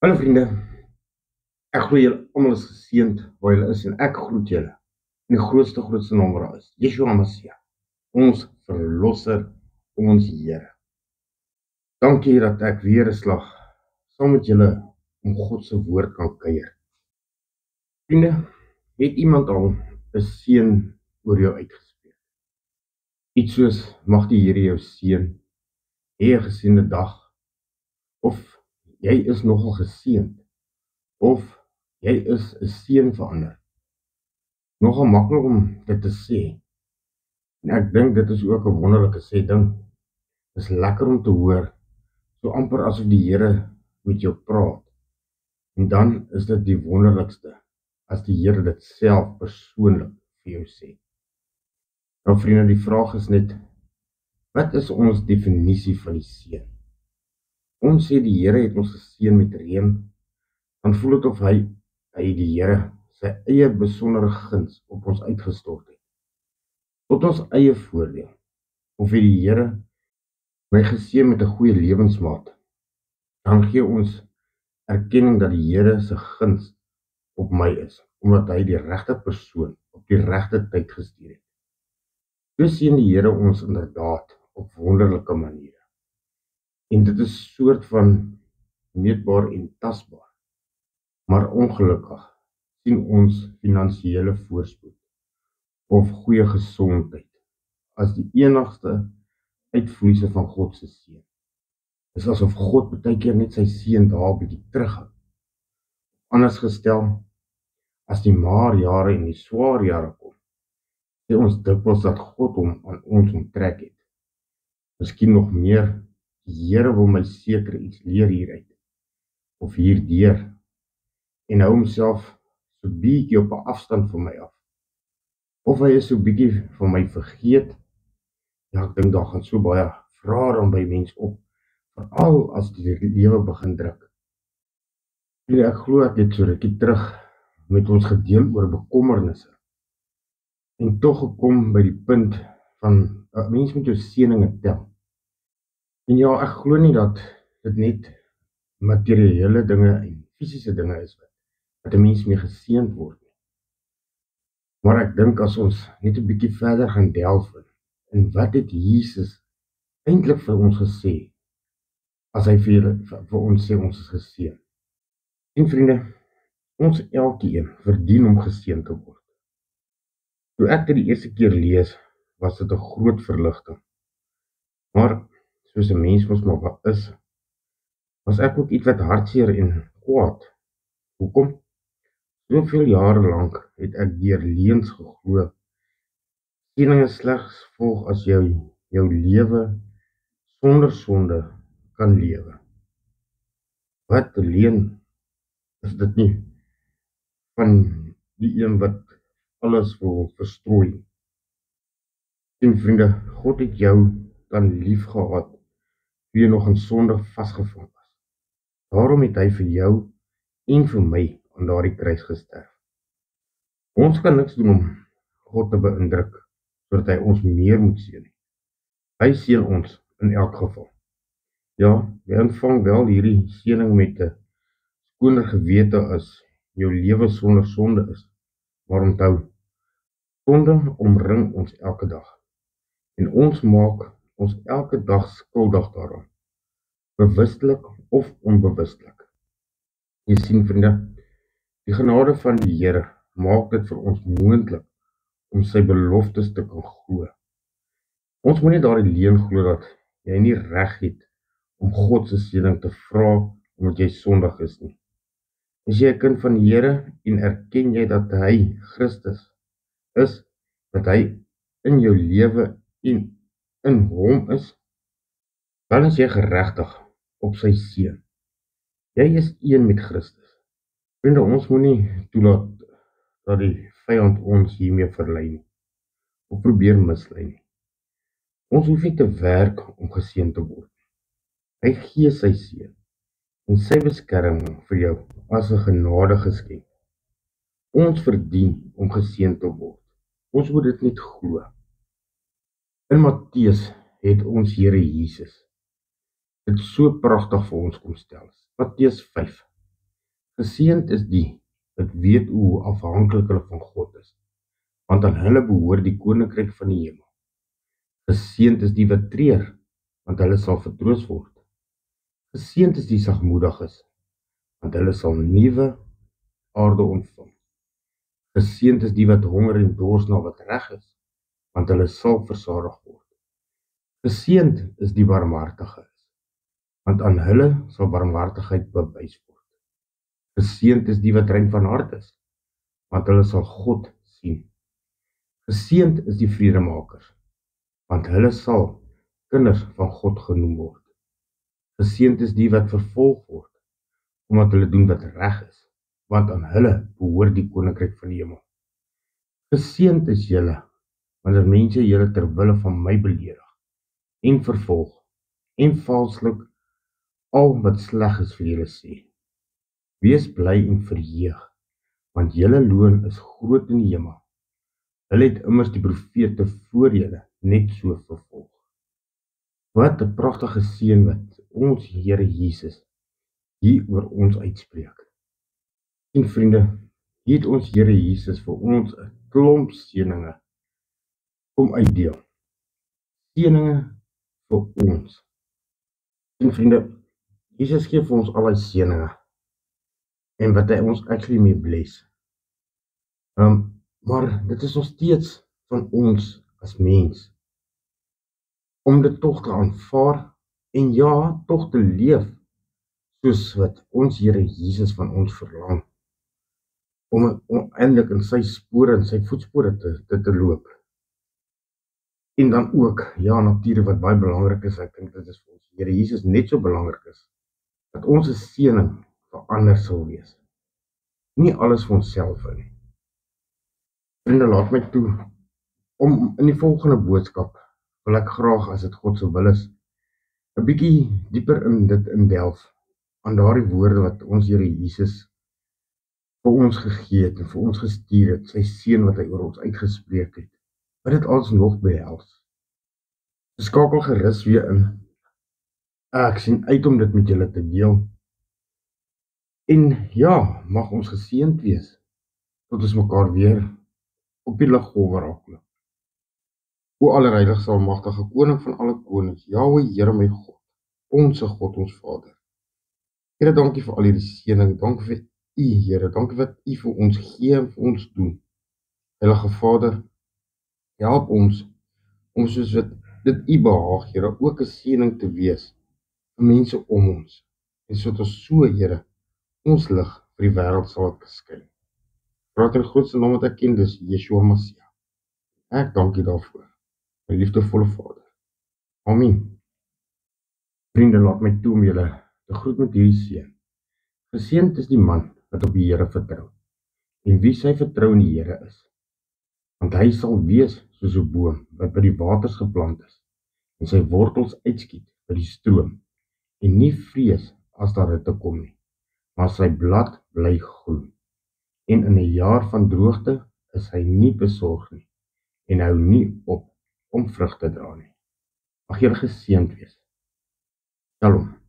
Hallo vriende, ek glo julle almal is geseënd waar julle is en ek groet julle in die grootste naam wat daar is. Yeshua Messia, ons verlosser, ons Here. Dankie dat ek weer 'n slag saam met julle om God se woord kan kuier. Vriende, het iemand al 'n seën oor jou uitgespreek? Iets soos mag die Here jou seën, hê 'n geseënde dag, of jy is nogal geseënd, of jy is 'n seën vir ander. Nogal maklik om dit te sê. En ek dink dit is ook 'n wonderlike sê ding. Dis lekker om te hoor, so amper asof die Here met jou praat. En dan is dit die wonderlikste as die Here dit self persoonlik vir jou sê. Nou vriende, die vraag is net, wat is ons definisie van die seën? Ons sê die Here het ons geseën met reën, dan voel dit of hy die Here sy eie besondere guns op ons uitgestort het, tot ons eie voordeel. Of het die Here my geseën met 'n goeie lewensmaat, dan gee ons erkenning dat die Here se guns op my is, omdat hy die regte persoon op die regte tyd gestuur het. So seën die Here ons inderdaad op wonderlike maniere. En dit is soort van meetbaar en tasbaar. Maar ongelukkig sien ons finansiële voorspoed of goeie gesondheid as die enigste uitvloeisel van God se seën. Dis asof God baie keer net sy seën daar 'n bietjie terughou. Anders gestel, as die maar jare en die swaar jare kom, sê ons dikwels dat God hom aan ons onttrek het. Miskien nog meer, die Here wil my seker iets leer hieruit, of hierdeur, en hou homself so bietjie op 'n afstand van my af. Of hy is so bietjie van my vergeet. Ja, ek dink daar gaan so baie vrae dan by mens op, veral as die lewe begin druk. Ek glo ek het so rukkie terug met ons gedeel oor bekommernisse, en tog gekom by die punt van 'n mens moet jou seëninge tel. En ja, ek glo nie dat dit net materiële dinge en fisiese dinge is wat 'n mens mee geseënd word nie. Maar ek dink as ons net 'n bietjie verder gaan delf in wat het Jesus eintlik vir ons gesê as hy vir ons sê ons is geseën. En vriende, ons elkeen verdien om geseën te word. Toe ek dit die eerste keer lees, was dit 'n groot verligting. Maar soos 'n mens mos maar is, was ek ook ietwat hartseer en kwaad. Hoekom? Soveel jare lank het ek deur leuns geglo. Seëninge slegs volg as jou lewe sonder sonde kan lewe. Wat 'n leuen is dit nie van die een wat alles wil verstrooi. En vriende, God het jou dan lief gehad toe jy nog in sonde vasgevang was. Daarom het hy vir jou en vir my aan daardie kruis gesterf. Ons kan niks doen om God te beïndruk sodat hy ons meer moet seën nie. Hy seën ons in elk geval. Ja, jy ontvang wel hierdie seëning met 'n skoner gewete as jou lewe sonder sonde is. Maar onthou, sonde omring ons elke dag. En ons maak ons elke dag skuldig daaraan, bewustelik of onbewustelik. Jy sien vriende, die genade van die Here maak dit vir ons moontlik om sy beloftes te kan glo. Ons moenie daardie leuen glo dat jy nie reg het om God se seëning te vra omdat jy sondig is nie. As jy 'n kind van die Here en erken jy dat hy Christus is, dat hy in jou lewe en in hom is, dan is jy geregtig op sy seën. Jy is een met Christus. Vriende, ons moenie toelaat dat die vyand ons hiermee verlei nie, of probeer mislei nie. Ons hoef nie te werk om geseën te word nie. Hy gee sy seën en sy beskerming vir jou as 'n genadegeskenk. Ons verdien om geseën te word. Ons moet dit net glo. In Matteus het ons Here Jesus dit so pragtig vir ons kom stel. Matteus 5 Geseënd is die wat weet hoe afhanklik hulle van God is, want aan hulle behoort die koninkryk van die hemel. Geseënd is die wat treur, want hulle sal vertroos word. Geseënd is die sagmoediges, want hulle sal nuwe aarde ontvang. Geseënd is die wat honger en dors na wat reg is, want hulle sal versadig word. Geseënd is die barmhartiges, want aan hulle sal barmhartigheid bewys word. Geseënd is die wat rein van hart is, want hulle sal God sien. Geseënd is die vredemakers, want hulle sal kinders van God genoem word. Geseënd is die wat vervolg word, omdat hulle doen wat reg is, want aan hulle behoort die koninkryk van die hemel. Geseënd is julle, wanneer mense julle ter wille van my beledig en vervolg en valslik al wat sleg is vir julle sê. Wees bly en verheug, want julle loon is groot in die hemel. Hulle het immers die profete voor julle net so vervolg. Wat 'n pragtige seën wat ons Here Jesus hier oor ons uitspreek. En vriende, hier het ons Here Jesus vir ons 'n klomp seëninge kom uitdeel. Seëninge vir ons. En vriende, Jesus gee vir ons al die seëninge en wat hy ons actually mee bless. Maar dit is nog steeds van ons as mens om dit tog te aanvaar en ja, tog te leef soos wat ons Here Jesus van ons verlang, om eintlik in sy spore en sy voetspore te loop. En dan ook, ja, natuurlik wat baie belangrik is, ek dink dit is vir ons Here Jesus net so belangrik is, dat ons 'n seëning vir ander sal wees. Nie alles vir onsself nie. Vriende, laat my toe om in die volgende boodskap wil ek graag, as dit God se wil is, 'n bietjie dieper in dit indelf aan daardie woorde wat ons Here Jesus vir ons gegee het en vir ons gestuur het, sy seën wat hy oor ons uitgespreek het, wat dit alles nog behels. Skakel gerus weer in. Ek sien uit om dit met julle te deel. En ja, mag ons geseënd wees, tot ons mekaar weer op die liggolwe raakloop. O allerheiligste almagtige koning van alle konings, Jahwe, Here my God, onsse God, ons Vader. Here, dankie vir al hierdie seëning, dankie vir U, Here, dankie wat U vir ons gee en vir ons doen. Heilige Vader, help ons om soos wat dit U behaag, Here, ook 'n seëning te wees vir mense om ons. En sodat ons so, Here, ons lig vir die wêreld sal skyn. Praat in die grootste naam wat ek ken, dis Yeshua Mashiach. Ek dank U daarvoor, my liefdevolle Vader. Amen. Vriende, laat my toe om julle te groet met hierdie seën. Geseënd is die man wat op die Here vertrou, en wie sy vertrou in die Here is. Want hy sal wees soos 'n boom wat by die waters geplant is, en sy wortels uitskiet by die stroom, en nie vrees as daar hitte kom nie, maar sy blad bly groen. En in 'n jaar van droogte is hy nie besorg nie, en hou nie op om vrug te dra nie. Mag julle geseënd wees. Shalom.